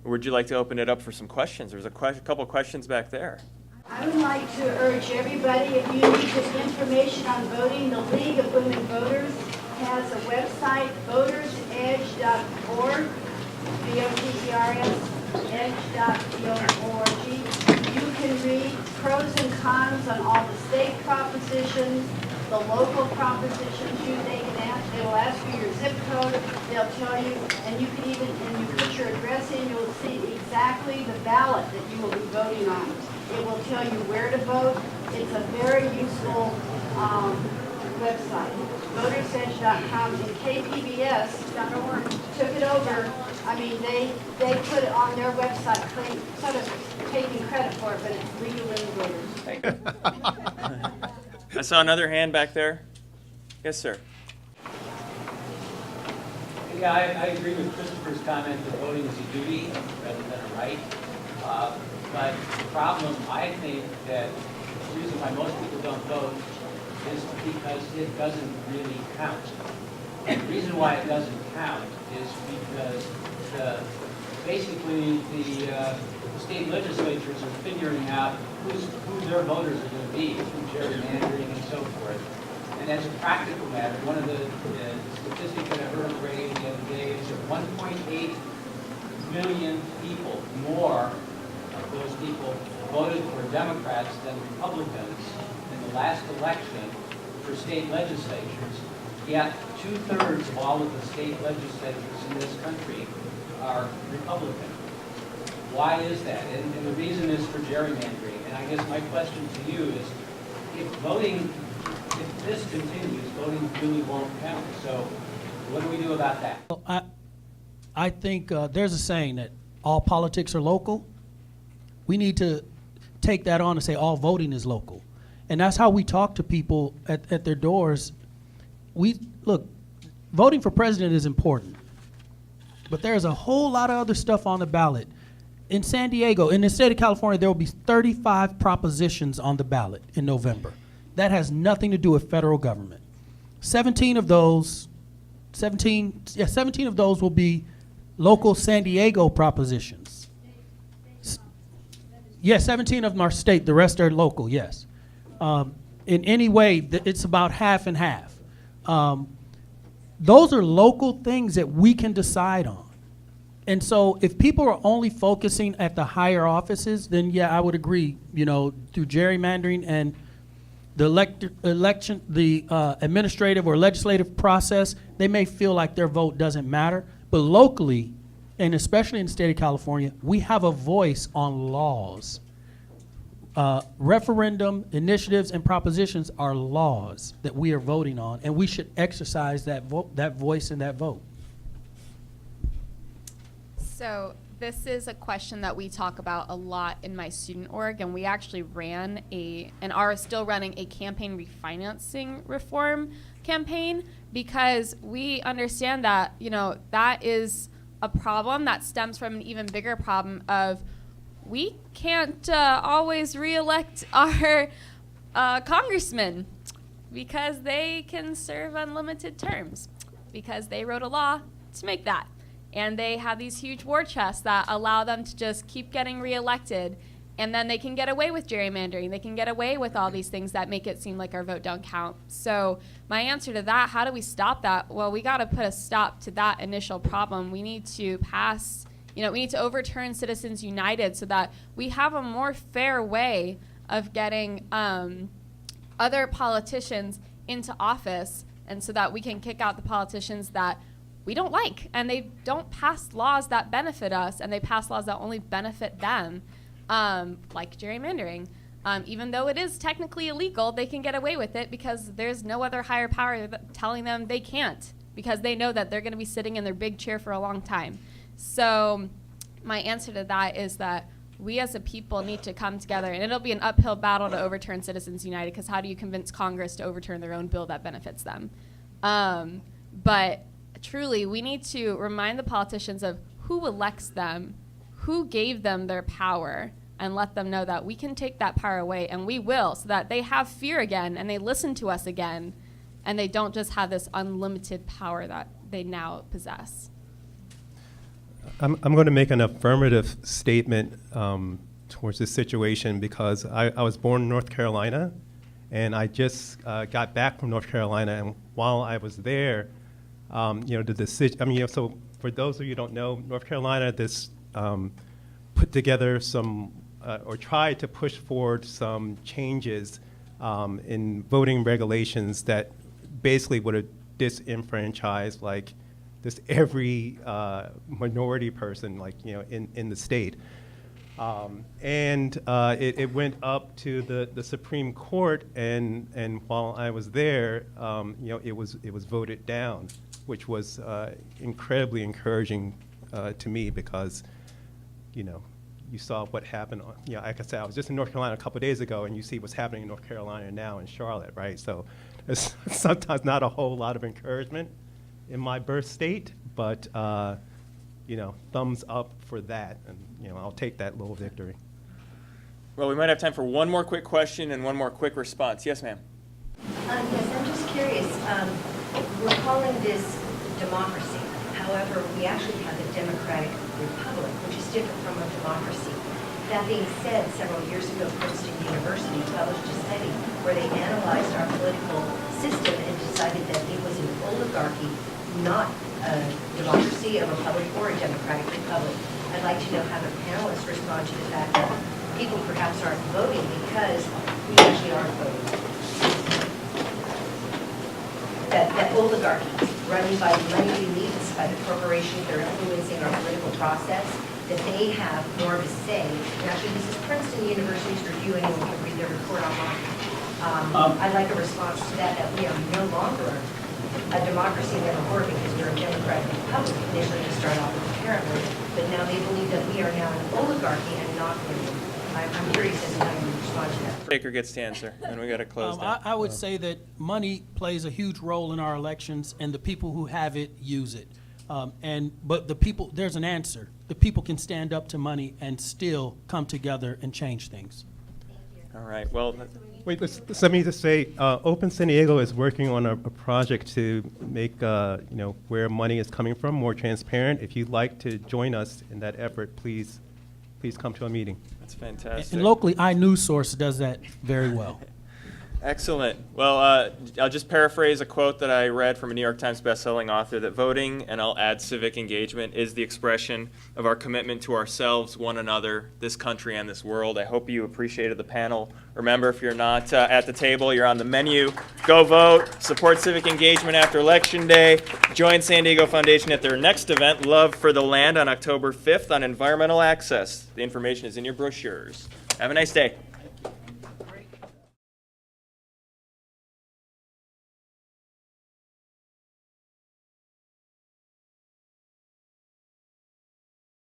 Or would you like to open it up for some questions? There's a couple questions back there. I would like to urge everybody, if you need just information on voting, the League of Women Voters has a website, votersedge.org, VOTERS, edge.org. You can read pros and cons on all the state propositions, the local propositions. They'll ask you your zip code, they'll tell you, and you can even, and you put your address in, you'll see exactly the ballot that you will be voting on. It will tell you where to vote. It's a very useful website. Votersedge.com and KPBS.org took it over. I mean, they put it on their website, sort of taking credit for it, but it's League of Women Voters. Thank you. I saw another hand back there. Yes, sir. Yeah, I agree with Christopher's comment that voting is a duty rather than a right. But the problem, I think, that the reason why most people don't vote is because it doesn't really count. And the reason why it doesn't count is because basically the state legislatures are figuring out who their voters are going to be through gerrymandering and so forth. And as a practical matter, one of the statistics that I heard on the radio the other day is that 1.8 million people more of those people voted for Democrats than Republicans in the last election for state legislatures, yet 2/3 of all of the state legislatures in this country are Republican. Why is that? And the reason is for gerrymandering. And I guess my question to you is, if this continues, voting really won't count. So what do we do about that? Well, I think there's a saying that all politics are local. We need to take that on and say all voting is local. And that's how we talk to people at their doors. Look, voting for president is important, but there's a whole lot of other stuff on the ballot. In San Diego, in the state of California, there will be 35 propositions on the ballot in November. That has nothing to do with federal government. 17 of those will be local San Diego propositions. Yes, 17 of them are state, the rest are local, yes. In any way, it's about half and half. Those are local things that we can decide on. And so if people are only focusing at the higher offices, then yeah, I would agree, through gerrymandering and the administrative or legislative process, they may feel like their vote doesn't matter. But locally, and especially in the state of California, we have a voice on laws. Referendum, initiatives, and propositions are laws that we are voting on, and we should exercise that voice and that vote. So this is a question that we talk about a lot in my student org, and we actually ran and are still running a campaign refinancing reform campaign, because we understand that, that is a problem that stems from an even bigger problem of we can't always reelect our congressmen because they can serve unlimited terms because they wrote a law to make that. And they have these huge war chests that allow them to just keep getting reelected. And then they can get away with gerrymandering. They can get away with all these things that make it seem like our vote don't count. So my answer to that, how do we stop that? Well, we got to put a stop to that initial problem. We need to pass, we need to overturn Citizens United so that we have a more fair way of getting other politicians into office, and so that we can kick out the politicians that we don't like, and they don't pass laws that benefit us, and they pass laws that only benefit them, like gerrymandering. Even though it is technically illegal, they can get away with it because there's no other higher power telling them they can't, because they know that they're going to be sitting in their big chair for a long time. So my answer to that is that we as a people need to come together, and it'll be an uphill battle to overturn Citizens United, because how do you convince Congress to overturn their own bill that benefits them? But truly, we need to remind the politicians of who elects them, who gave them their power, and let them know that we can take that power away, and we will, so that they have fear again, and they listen to us again, and they don't just have this unlimited power that they now possess. I'm going to make an affirmative statement towards this situation because I was born in North Carolina, and I just got back from North Carolina, and while I was there, the decision. So for those of you who don't know, North Carolina, put together some or tried to push forward some changes in voting regulations that basically would have disenfranchised just every minority person in the state. It went up to the Supreme Court, and while I was there, it was voted down, which was incredibly encouraging to me because, you saw what happened. Like I said, I was just in North Carolina a couple of days ago, and you see what's happening in North Carolina now in Charlotte, right? So there's sometimes not a whole lot of encouragement in my birth state, but thumbs up for that, and I'll take that little victory. Well, we might have time for one more quick question and one more quick response. Yes, ma'am. Yes, I'm just curious. We're calling this democracy. However, we actually have a democratic republic, which is different from a democracy. That being said, several years ago, Princeton University published a study where they analyzed our political system and decided that it was an oligarchy, not a democracy, a republic, or a democratic republic. I'd like to know how the panelists respond to the fact that people perhaps aren't voting because we actually aren't voting. That oligarchies running by money elites, by the corporations that are influencing our political process, that they have more of a say. And actually, this is Princeton University's reviewing, and we can read their report online. I'd like a response to that we are no longer a democracy never were because we're a democratic republic. Initially to start off with apparently, but now they believe that we are now an oligarchy and not women. I'm curious as to how you respond to that. Baker gets to answer, and we got to close down. I would say that money plays a huge role in our elections, and the people who have it use it. But the people, there's an answer. The people can stand up to money and still come together and change things. All right. Well, Wait, let me just say, Open San Diego is working on a project to make where money is coming from more transparent. If you'd like to join us in that effort, please come to a meeting. that's fantastic. And locally, iNewsSource does that very well. Excellent. Well, I'll just paraphrase a quote that I read from a New York Times bestselling author, that voting, and I'll add civic engagement, is the expression of our commitment to ourselves, one another, this country, and this world. I hope you appreciated the panel. Remember, if you're not at the table, you're on the menu. Go vote. Support civic engagement after Election Day. Join San Diego Foundation at their next event, Love for the Land, on October 5th on environmental access. The information is in your brochures. Have a nice day.